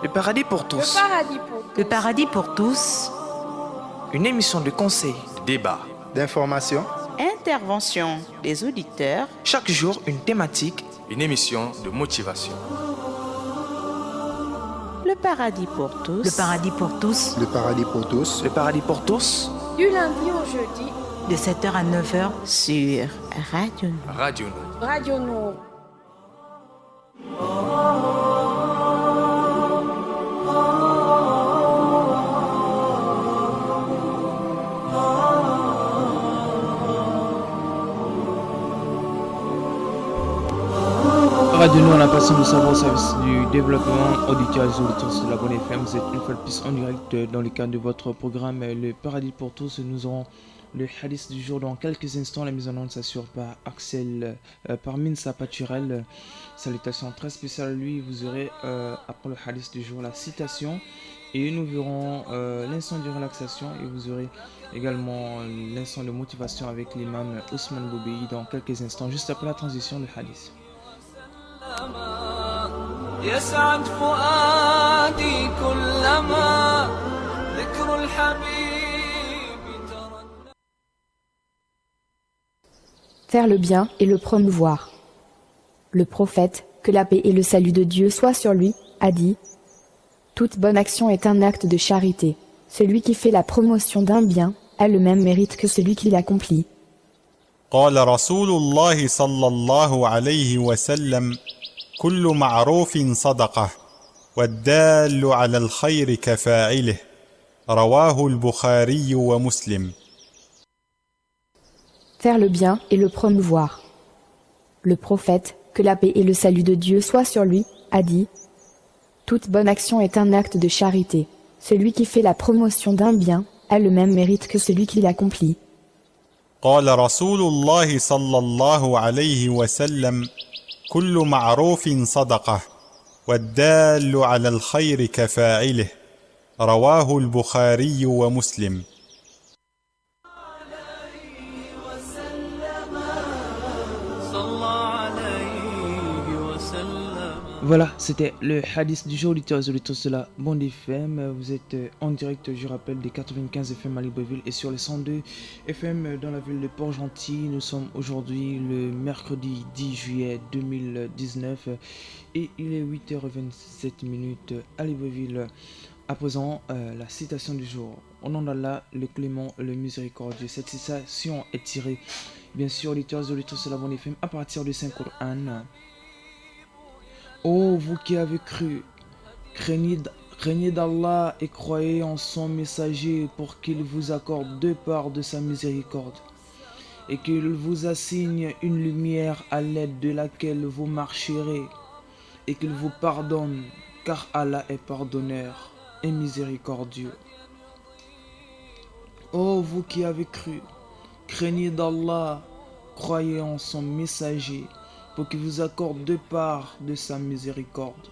Le paradis pour tous. Le paradis pour tous. Une émission de conseil, de débat, d'information, Intervention des auditeurs. chaque jour une thématique, une émission de motivation. Le paradis pour tous. Le paradis pour tous. le paradis pour tous, le paradis pour tous, Du lundi au jeudi, De 7h à 9h. Sur Radio Nord. Radio Nord. Radio Nord. Radio Nord, la passion de savoir au service du développement auditeur et auditeurs sur la bonne FM. Vous êtes une fois de plus en direct dans le cadre de votre programme Le Paradis pour tous. Nous aurons le hadith du jour dans quelques instants. La mise en onde s'assure par Axel, par Minsa Paturel. Salutations très spéciales à lui. Vous aurez après le hadith du jour la citation. Et nous verrons l'instant de relaxation. Et vous aurez également l'instant de motivation avec l'imam Ousmane Boubéi dans quelques instants, juste après la transition du hadith. يسعد فؤادي كلما ذكر الحبيب ترنم. Faire le bien et le promouvoir. Le prophète, que la paix et le salut de Dieu soient sur lui, a dit : toute bonne action est un acte de charité. Celui qui fait la promotion d'un bien a le même mérite que celui qui l'accomplit. قال رسول الله صلى الله عليه وسلم: كل معروف صدقة والدال على الخير كفاعله. رواه البخاري ومسلم. Faire le bien et le promouvoir. Le prophète, que la paix et le salut de Dieu soient sur lui, a dit : toute bonne action est un acte de charité. Celui qui fait la promotion d'un bien a le même mérite que celui qui l'accomplit. قال رسول الله صلى الله عليه وسلم: كل معروف صدقة والدال على الخير كفاعله. رواه البخاري ومسلم. Voilà, c'était le hadith du jour, auditeurs et auditeurs de la bande FM. Vous êtes en direct, je rappelle, des 95 FM à Libreville et sur les 102 FM dans la ville de Port-Gentil. Nous sommes aujourd'hui le mercredi 10 juillet 2019 et il est 8h27 à Libreville. À présent, la citation du jour. Au nom d'Allah, le clément, le miséricordieux. Cette citation est tirée, bien sûr, auditeurs et auditeurs de la bande FM, à partir du Saint-Coran. Ô vous qui avez cru, craignez d'Allah et croyez en son messager pour qu'il vous accorde deux parts de sa miséricorde et qu'il vous assigne une lumière à l'aide de laquelle vous marcherez et qu'il vous pardonne, car Allah est pardonneur et miséricordieux. Ô vous qui avez cru, craignez d'Allah, croyez en son messager pour qu'il vous accorde deux parts de sa miséricorde,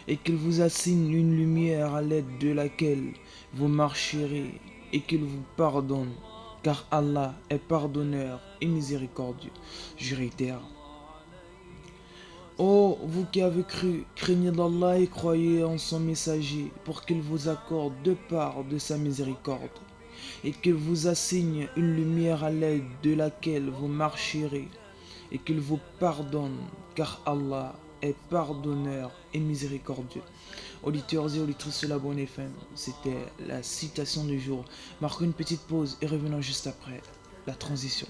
et qu'il vous assigne une lumière à l'aide de laquelle vous marcherez, et qu'il vous pardonne, car Allah est pardonneur et miséricordieux. Je réitère. Ô vous qui avez cru, craignez d'Allah et croyez en son messager, pour qu'il vous accorde deux parts de sa miséricorde, et qu'il vous assigne une lumière à l'aide de laquelle vous marcherez, et qu'il vous pardonne, car Allah est pardonneur et miséricordieux. Auditeurs et auditrices de la bonne FM, c'était la citation du jour. Marquons une petite pause et revenons juste après la transition.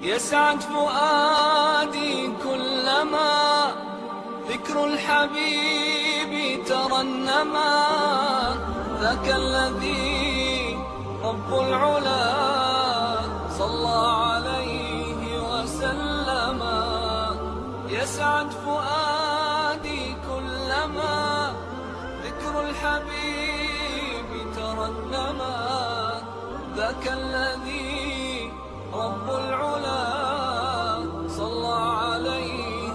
يسعد فؤادي كلما ذكر الحبيب ترنما. ذاك الذي رب العلا صلى عليه وسلم. يسعد فؤادي كلما ذكر الحبيب ترنما. ذاك الذي رب العلا صلى عليه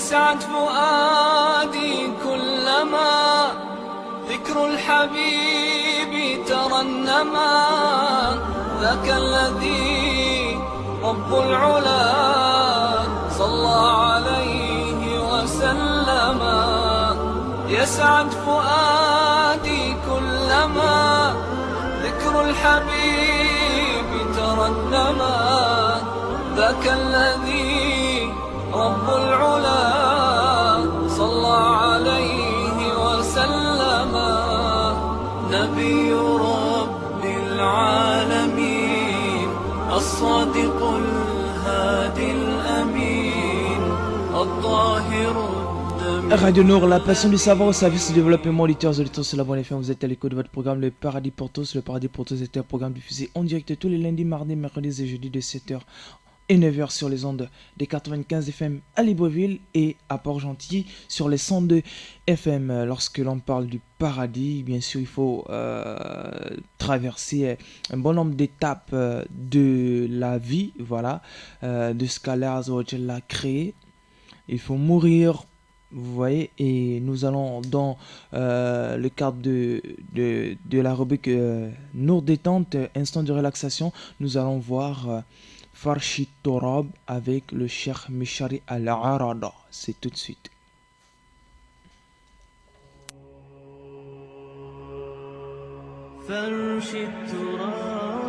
يسعد فؤادي كلما ذكر الحبيب ترنما ذاك الذي رب العلا صلى عليه وسلم يسعد فؤادي كلما ذكر الحبيب ترنما ذاك الذي رب العلا صلى عليه وسلم نبي رب العالمين الصادق الهادي الأمين الطاهر. Radio Nour, la passion du savoir au service du développement auditeurs sur la bonne FM. Vous êtes à l'écoute de votre programme Le Paradis pour tous. Le Paradis pour tous est un programme diffusé en direct tous les lundis, mardis, mercredis et jeudis de 7h et 9h sur les ondes des 95 FM à Libreville et à Port-Gentil sur les 102 FM. Lorsque l'on parle du paradis, bien sûr, il faut traverser un bon nombre d'étapes de la vie, voilà, de ce qu'Allah a créé. Il faut mourir. Vous voyez, et nous allons dans le cadre de la rubrique Nour détente, instant de relaxation, nous allons voir Farshi Torab avec le Cheikh Mishari Al-Arada. C'est tout de suite. Farshi Torab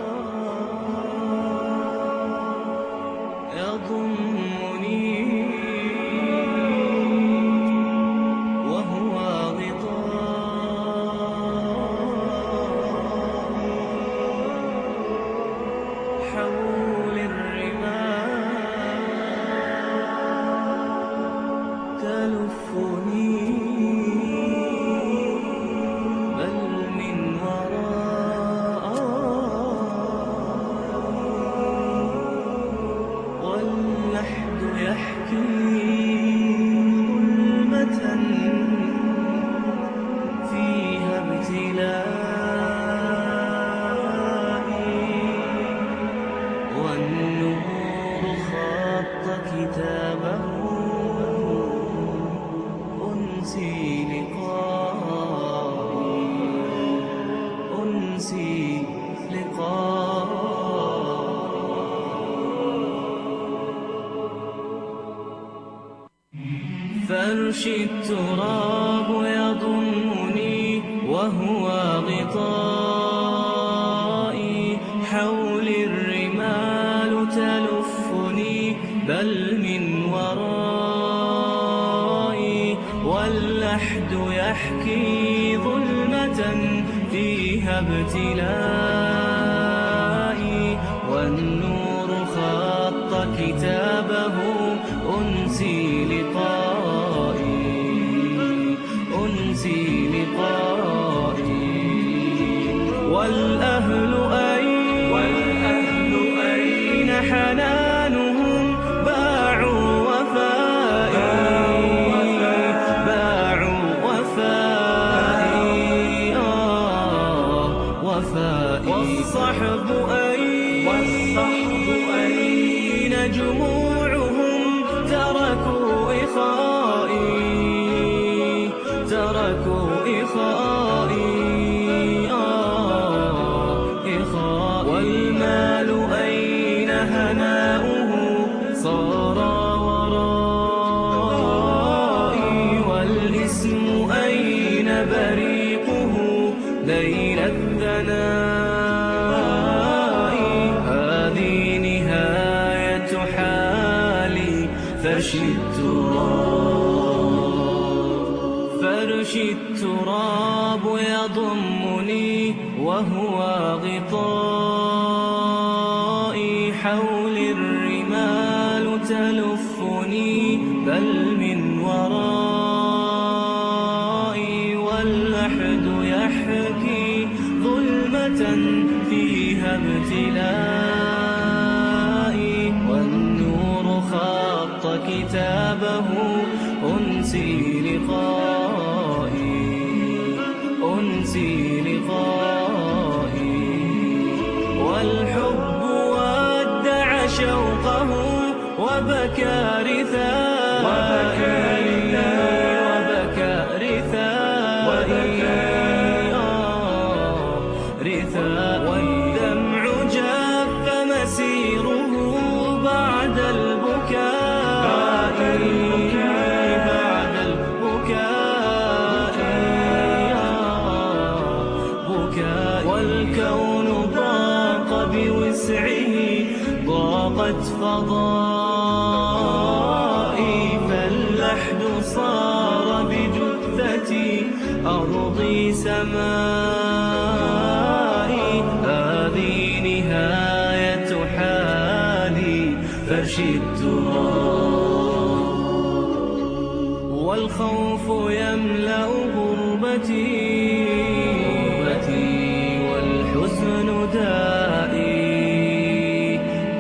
فرشي التراب يضمني وهو غطائي حولي الرمال تلفني بل من ورائي واللحد يحكي ظلمة فيها ابتلائي والنور خط كتابه أنسي لقائي والأهل أين حنانهم باعوا وفائي والصحب أين جموعهم تركوا إخائي والمال أين هناؤه صار ورائي والاسم أين بريقه ليل الثناء هذه نهاية حالي فرشي التراب يضمني وهو غطائي حولي الرمال تلفني بل من ورائي واللحد يحكي ظلمة فيها ابتلائي والنور خط كتابه أنسي لقائي والحب ودع شوقه وبكى رثاء والدمع جاف مسيره بعد البكاء بعد البكاء بكاء والكون ضاق بوسعه ضاقت فضائي فاللحد صار بجثتي أرضي سمائي هذه نهاية حالي فرشي التراب والخوف يملأ غربتي والحزن دائي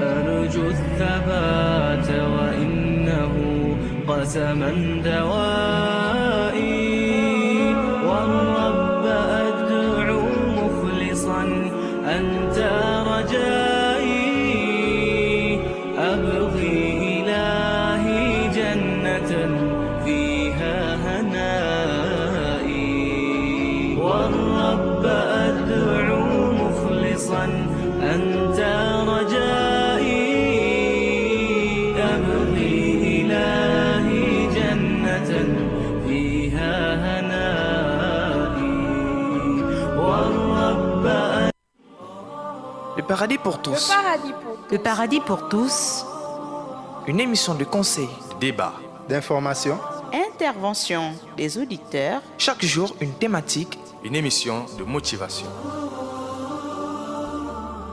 أرجو الثبات وإنه قسما دوائي والرب أدعو مخلصا أنت رجائي أبغي إلهي جنة فيها هنائي والرب أدعو مخلصا أنت رجائي أبغي إلهي جنة فيها هنائي والرب Le paradis pour tous. Le paradis pour tous. Une émission de conseil, débat, d'information, Intervention des auditeurs. chaque jour une thématique, une émission de motivation.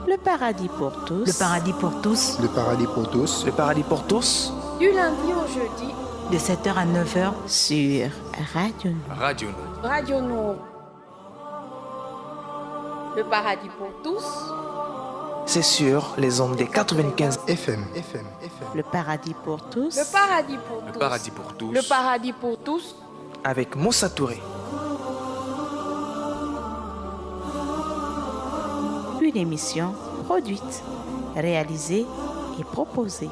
Le paradis pour tous. Le paradis pour tous. le paradis pour tous, le paradis pour tous, Du lundi au jeudi, De 7h à 9h. Sur Radio Nord. Radio Nord. Radio Nord. Le paradis pour tous, c'est sur les ondes des 95. FM. Le paradis pour tous. le paradis pour Le tous, paradis pour tous. le paradis pour tous, Avec Moussa Touré. Une émission produite, réalisée et proposée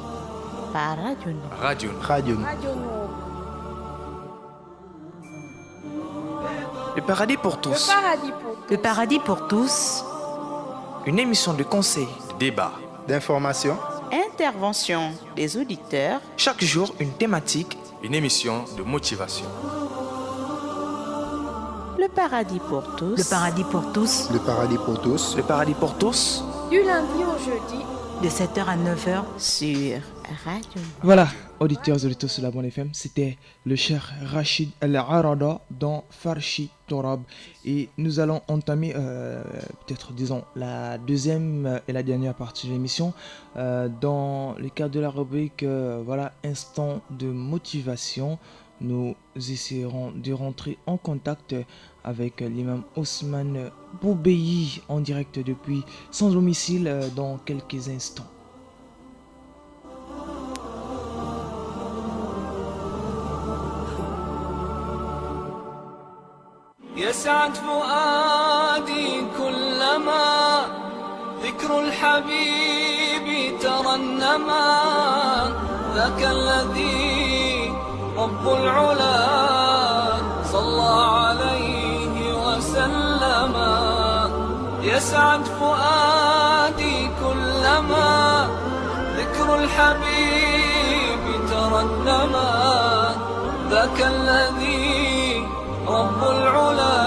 par Radio Nord. Radio Nord. Radio Nord. Radio Nord. Le paradis pour Le tous. paradis pour tous, Le paradis pour tous. Une émission de conseil, Débat, d'information, Intervention des auditeurs. chaque jour une thématique, une émission de motivation. Le paradis pour tous. Le paradis pour tous. le paradis pour tous, le paradis pour tous, du lundi au jeudi, De 7h à 9h. Sur Radio Nord. Voilà, auditeurs et auditeurs sur la bonne FM, c'était le cher Rachid Al-Arada dans Farshi Torab. Et nous allons entamer, peut-être disons, la deuxième et la dernière partie de l'émission dans le cadre de la rubrique voilà, instant de motivation. Nous essaierons de rentrer en contact avec l'imam Ousmane Boubeyi en direct depuis son domicile dans quelques instants. يسعد فؤادي كلما ذكر الحبيب ترنما ذاك الذي رب العلا صلى عليه وسلم يسعد فؤادي كلما ذكر الحبيب ترنما ذاك الذي رب العلا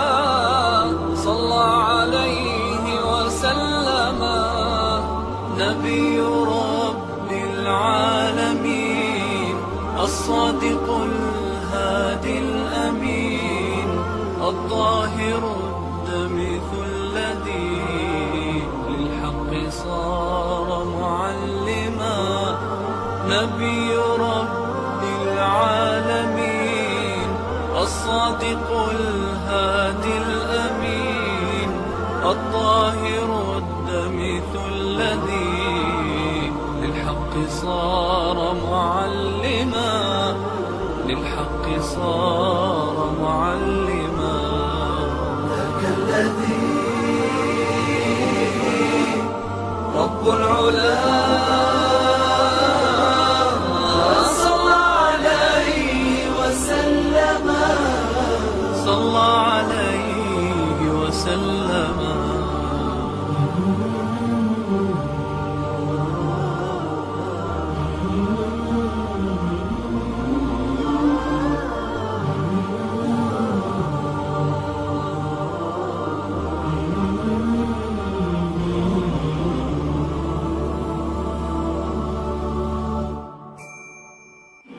صلى عليه وسلم نبي رب العالمين الصادق الهادي الأمين الظاهر الدمث الذي للحق صار معلما نبي رب العالمين الصادق الهادي الأمين الطاهر الدمث الذي للحق صار معلما للحق صار معلما ذاك الذي رب العلا صلى عليه وسلم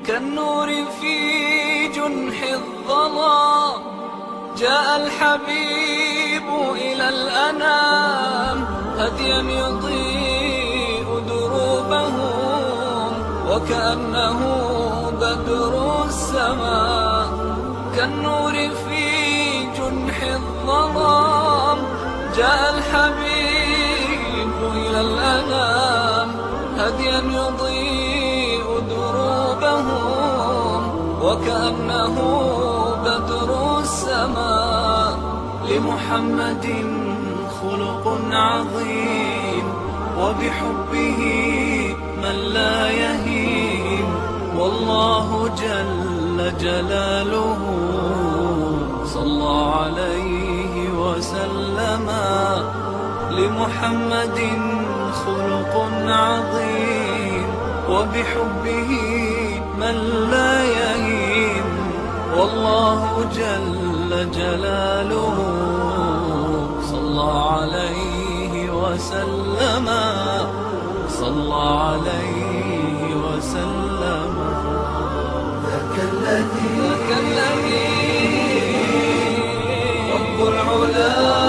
كالنور في جنح الظلام جاء الحبيب إلى الأنام هديا يضيء دروبهم وكأنه بدر السماء كالنور في جنح الظلام جاء الحبيب إلى الأنام هديا يضيء دروبهم وكأنه بدر السماء لمحمد خلق عظيم وبحبه من لا يهين والله جل جلاله صلى عليه وسلم لمحمد خلق عظيم وبحبه من لا يهين والله جل جلاله صلى عليه وسلم صلى عليه وسلم ذاك الذي رب العلا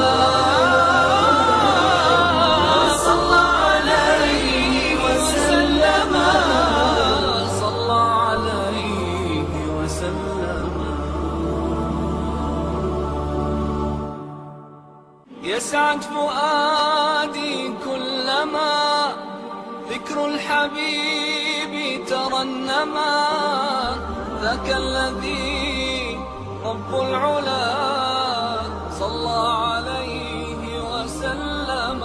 يسعد فؤادي كلما ذكر الحبيب ترنما ذاك الذي رب العلا صلى عليه وسلم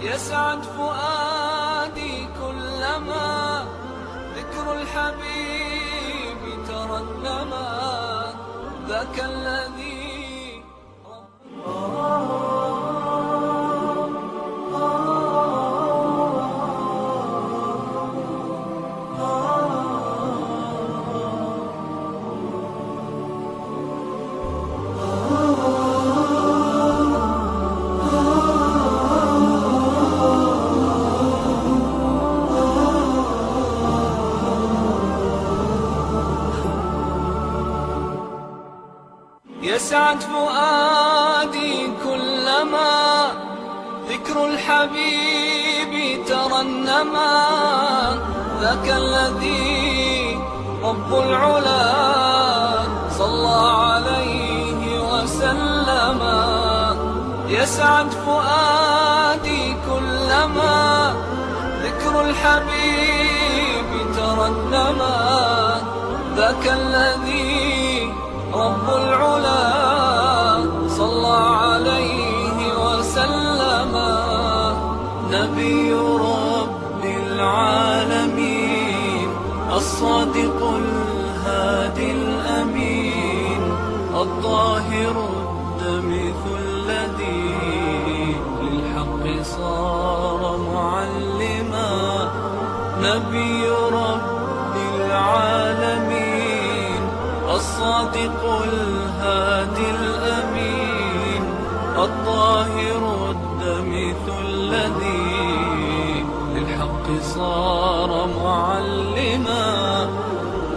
يسعد فؤادي كلما ذكر الحبيب ترنما ذاك الذي يسعد فؤادي كلما ذكر الحبيب ترنما ذاك الذي رب العلا صلى عليه وسلم يسعد فؤادي كلما ذكر الحبيب ترنما ذاك الذي رب العلا صلى عليه وسلم نبي رب العالمين الصادق الهادي الأمين الطاهر الدمث الذي للحق صار معلما نبي رب العالمين الصادق الهادي الأمين الطاهر الدمث الذي للحق صار معلما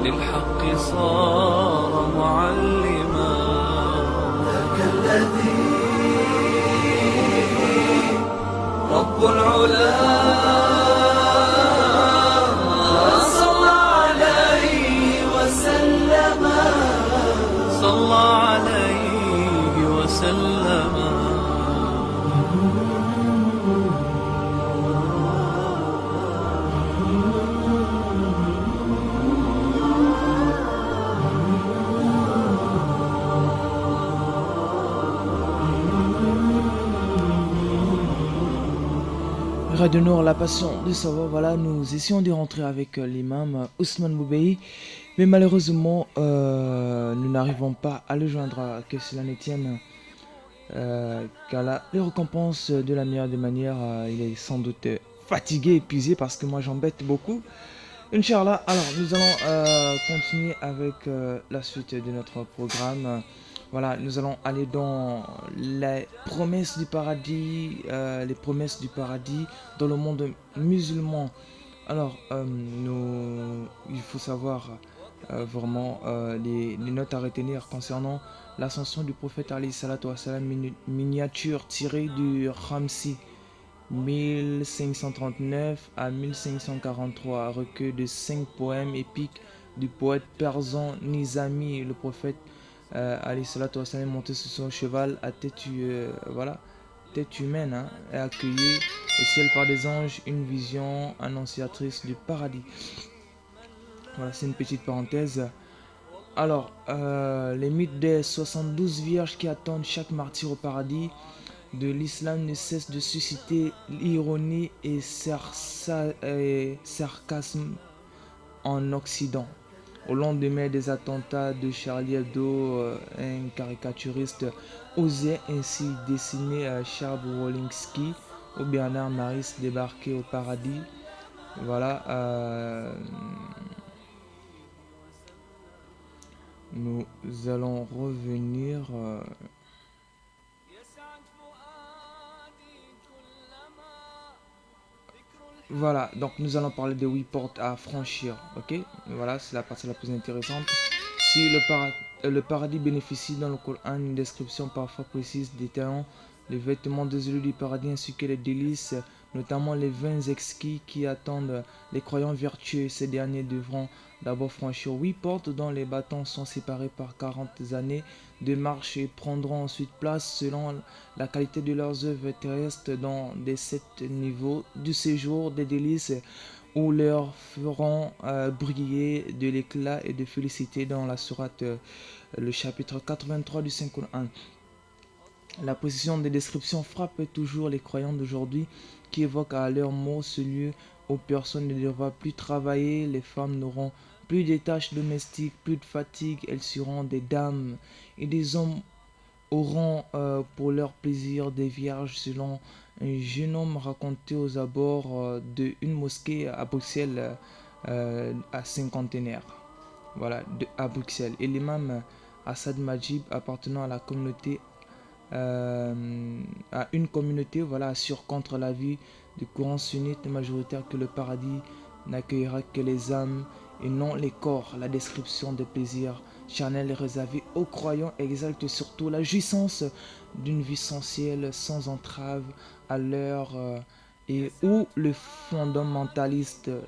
للحق صار معلما ذاك الذي رب العلا صلى عليه وسلم Radio Nord, la passion de savoir. Voilà, nous essayons de rentrer avec l'imam Ousmane Boubei, mais malheureusement, nous n'arrivons pas à le joindre, que cela ne tienne qu'Allah les récompense de la meilleure des manières. Il est sans doute fatigué, épuisé parce que moi j'embête beaucoup. Inch'Allah, alors nous allons continuer avec la suite de notre programme. Voilà, nous allons aller dans les promesses du paradis, dans le monde musulman. Alors, il faut savoir vraiment les notes à retenir concernant l'ascension du prophète alayhi salatu wassalam, miniature tirée du Ramsi 1539 à 1543, recueil de 5 poèmes épiques du poète persan Nizami. Le prophète alayhi salatu wassalam est monté sur son cheval à tête humaine, et accueilli au ciel par des anges, une vision annonciatrice du paradis. Voilà, c'est une petite parenthèse. Alors, les mythes des 72 vierges qui attendent chaque martyr au paradis de l'islam ne cessent de susciter l'ironie et sarcasme en Occident. Au lendemain des attentats de Charlie Hebdo, un caricaturiste osait ainsi dessiner Charles Wolinski ou Bernard Maris débarquer au paradis. Voilà. Nous allons revenir. Voilà, donc nous allons parler des 8 portes à franchir, ok? Voilà, c'est la partie la plus intéressante. Si le paradis bénéficie dans le Coran d'une description parfois précise détaillant les vêtements des élus du paradis ainsi que les délices, notamment les vins exquis qui attendent les croyants vertueux, ces derniers devront d'abord franchir 8 portes dont les bâtons sont séparés par 40 années de marche et prendront ensuite place selon la qualité de leurs œuvres terrestres dans des 7 niveaux du séjour des délices où leur feront briller de l'éclat et de félicité dans la sourate, le chapitre 83 du Saint-Coran. La précision des descriptions frappe toujours les croyants d'aujourd'hui qui évoquent à leurs mots ce lieu où personne ne devra plus travailler, les femmes n'auront plus de tâches domestiques, plus de fatigue, elles seront des dames et des hommes auront pour leur plaisir des vierges, selon un jeune homme raconté aux abords d'une mosquée à Bruxelles, à cinquantenaire. Voilà, à Bruxelles. Et l'imam Assad Majib, appartenant à la communauté, à une communauté, voilà, assure contre l'avis du courant sunnite majoritaire que le paradis n'accueillera que les âmes et non les corps. La description des plaisirs charnels réservés aux croyants exalte surtout la jouissance d'une vie sensuelle sans entrave à l'heure et où le fondamentalisme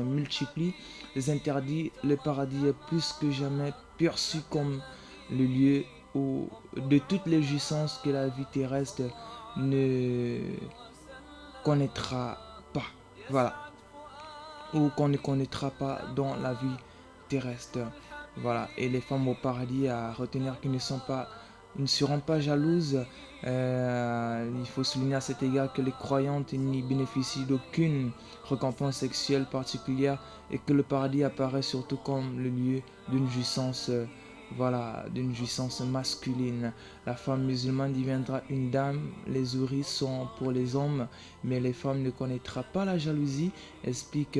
multiplie les interdits. Le paradis est plus que jamais perçu comme le lieu où, de toutes les jouissances que la vie terrestre ne connaîtra pas. Voilà. Ou qu'on ne connaîtra pas dans la vie terrestre. Voilà. Et les femmes au paradis, à retenir qu'elles ne seront pas jalouses. Il faut souligner à cet égard que les croyantes n'y bénéficient d'aucune récompense sexuelle particulière et que le paradis apparaît surtout comme le lieu d'une jouissance, d'une jouissance masculine. La femme musulmane deviendra une dame, les houris sont pour les hommes, mais les femmes ne connaîtra pas la jalousie, explique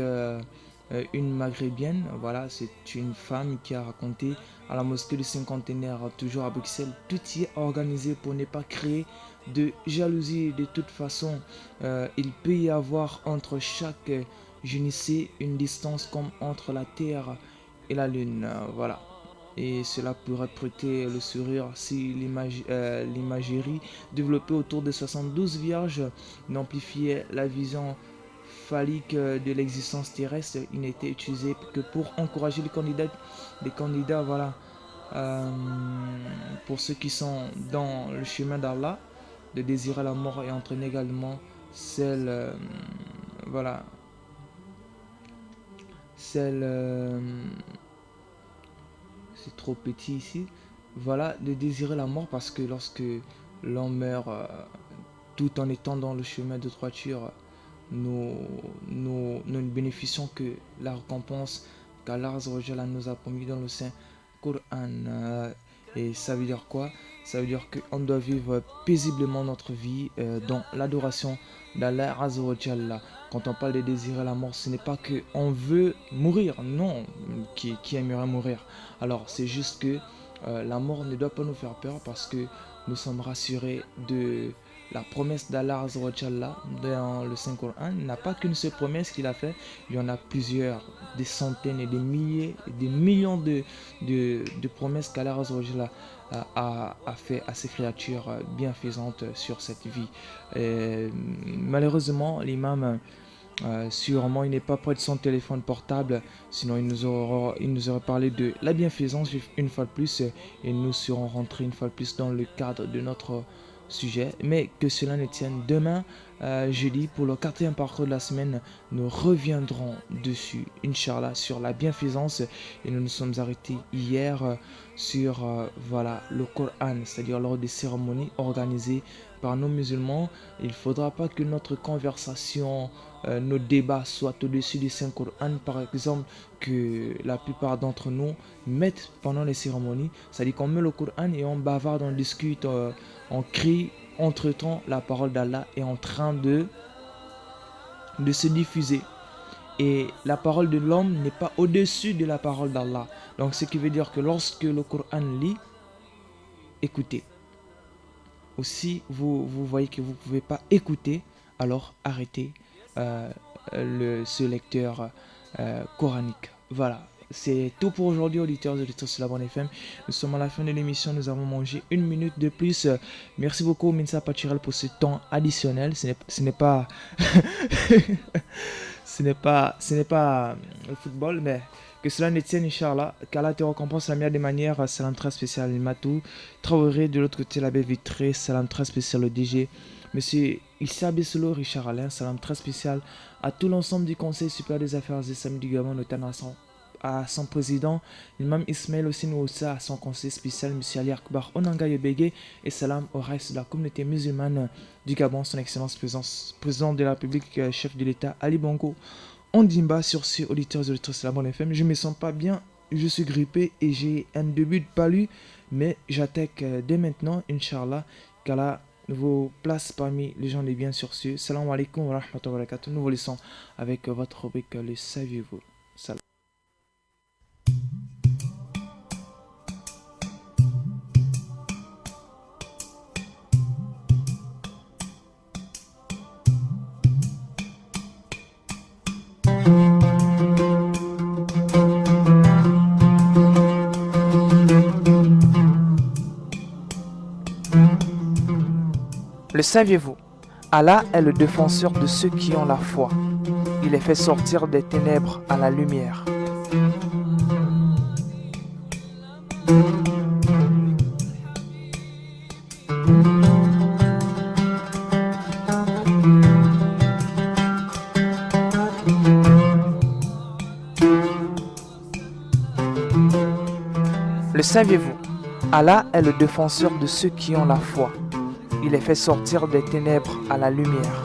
une maghrébienne. Voilà, c'est une femme qui a raconté à la mosquée du cinquantenaire, toujours à Bruxelles. Tout y est organisé pour ne pas créer de jalousie. De toute façon, il peut y avoir entre chaque génissé une distance comme entre la terre et la lune. Voilà. Et cela pourrait prêter le sourire si l'imagerie développée autour des 72 vierges n'amplifiait la vision phallique de l'existence terrestre. Il n'était utilisé que pour encourager les candidats, voilà, pour ceux qui sont dans le chemin d'Allah, de désirer la mort et entraîner également celle c'est trop petit ici, voilà, de désirer la mort, parce que lorsque l'on meurt tout en étant dans le chemin de droiture, nous ne bénéficions que la récompense qu'Allah nous a promis dans le Saint Coran. Et ça veut dire quoi? Ça veut dire qu'on doit vivre paisiblement notre vie dans l'adoration d'Allah Azza wa Jalla. Quand on parle de désirer la mort, ce n'est pas qu'on veut mourir, non, qui aimerait mourir. Alors c'est juste que la mort ne doit pas nous faire peur parce que nous sommes rassurés de la promesse d'Allah Azza wa Jalla dans le Saint-Coran. Il n'a pas qu'une seule promesse qu'il a fait, il y en a plusieurs, des centaines et des milliers, et des millions de promesses qu'Allah Azza wa Jalla a fait à ses créatures bienfaisantes sur cette vie. Malheureusement, l'imam, sûrement, il n'est pas près de son téléphone portable, sinon il nous aurait parlé de la bienfaisance une fois de plus, et nous serons rentrés une fois de plus dans le cadre de notre sujet. Mais que cela ne tienne, demain, jeudi, pour le 4e parcours de la semaine, nous reviendrons dessus, Inch'Allah, sur la bienfaisance. Et nous nous sommes arrêtés hier sur le Coran, c'est-à-dire lors des cérémonies organisées par nos musulmans. Il ne faudra pas que notre conversation, nos débats soient au-dessus du Saint-Coran, par exemple, que la plupart d'entre nous mettent pendant les cérémonies. C'est-à-dire qu'on met le Coran et on bavarde, on discute, on crie. Entre-temps, la parole d'Allah est en train de se diffuser. Et la parole de l'homme n'est pas au-dessus de la parole d'Allah. Donc, ce qui veut dire que lorsque le Coran lit, écoutez. Aussi, vous voyez que vous ne pouvez pas écouter, alors arrêtez ce lecteur coranique. Voilà. C'est tout pour aujourd'hui, auditeurs et auditrices de la Bonne FM. Nous sommes à la fin de l'émission, nous avons mangé 1 minute de plus. Merci beaucoup Minsa Pachirel pour ce temps additionnel. Ce n'est pas ce n'est pas le football, mais que cela ne tienne, Inch'Allah, qu'Allah te récompense la meilleure des manières. Salam très spécial Matou Traoré, de l'autre côté la baie vitrée. Salam très spécial au DG Monsieur Issa Bessolo, Richard Alain. Salam très spécial à tout l'ensemble du Conseil supérieur des affaires islamiques du Gabon, notamment à son président, l'imam Ismaël Oussa, à son conseiller spécial, M. Ali Akbar Onanga Yobege, et salam au reste de la communauté musulmane du Gabon, son excellence président de la République, chef de l'État, Ali Bongo Ondimba. Sur ce, auditeurs et auditrices de la Bonne FM, je ne me sens pas bien, je suis grippé et j'ai un début de palu, mais j'attaque dès maintenant, Inch'Allah, qu'Allah vous place parmi les gens des biens. Sur ce, salam alaikum wa rahmatullahi wa barakatuh. Nous vous laissons avec votre rubrique Le Saviez-vous. Salam. Le saviez-vous? Allah est le défenseur de ceux qui ont la foi. Il les fait sortir des ténèbres à la lumière. Le saviez-vous? Allah est le défenseur de ceux qui ont la foi. Il les fait sortir des ténèbres à la lumière.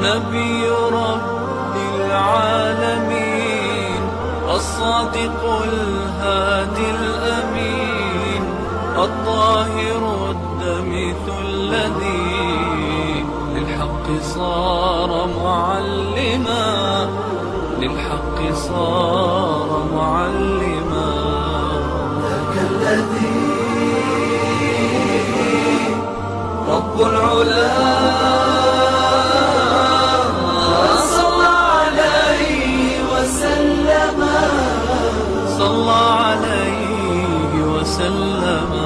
نبي رب العالمين الصادق الهادي الأمين الطاهر الدمث الذي للحق صار معلما للحق صار معلما ذاك الذي رب العلا صلى عليه وسلم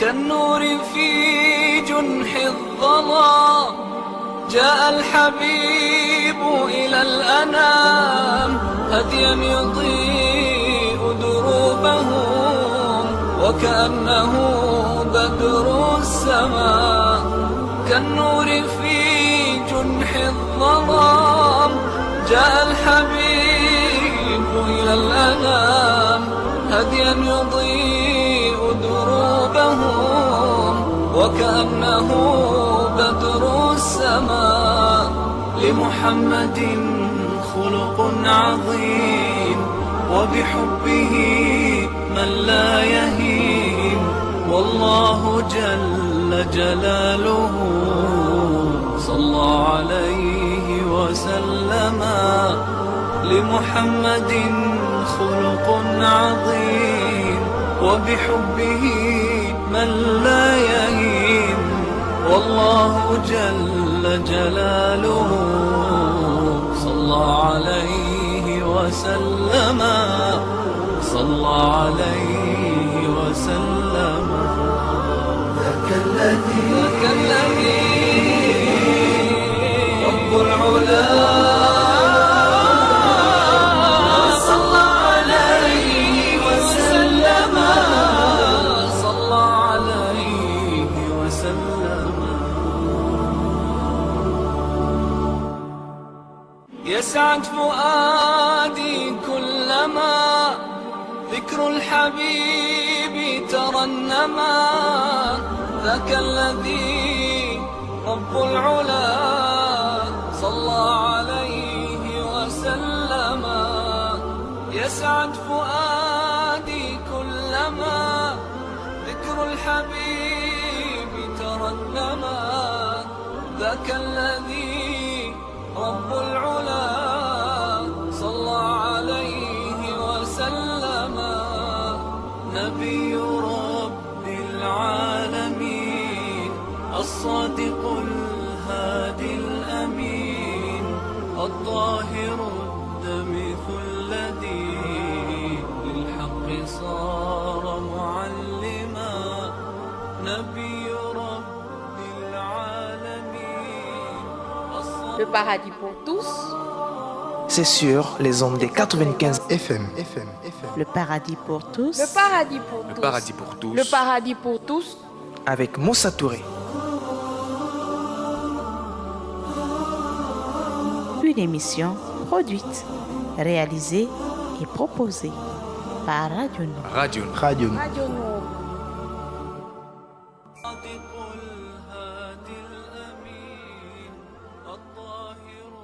كالنور في جنح الظلام جاء الحبيب إلى الأنام هديا يضيء دروبهم وكأنه بدر السماء كالنور في جنح الظلام جاء الحبيب إلى الأنام هديا يضيء دروبهم وكأنه بدر السماء لمحمد خلق عظيم وبحبه من لا يهين والله جل جلاله صلى عليه وسلم لمحمد خلق عظيم وبحبه من لا يهين والله جل جلاله صلى عليه وسلم صلى عليه وسلم ذاك الذي رب العلا صلى عليه وسلم صلى عليه وسلم يسعد فؤادي كلما ذكر الحبيب ترنما ذاك الذي رب العلا صلى عليه وسلم يسعد فؤادي كلما ذكر الحبيب ترنما ذاك الذي رب العلا صلى عليه وسلم نبي رب العالمين الصادق الهادي الأمين الطاهر الدمث الذي للحق صار معلما نبي رب العالمين Le paradis pour tous. C'est sur les ondes des 95 FM. Le paradis pour tous. Le paradis pour Le tous. paradis pour tous. Le paradis pour tous. avec Moussa Touré. Une émission produite, réalisée et proposée par Radio Nord. Radio Nord. Radio. Radio Nord. صادق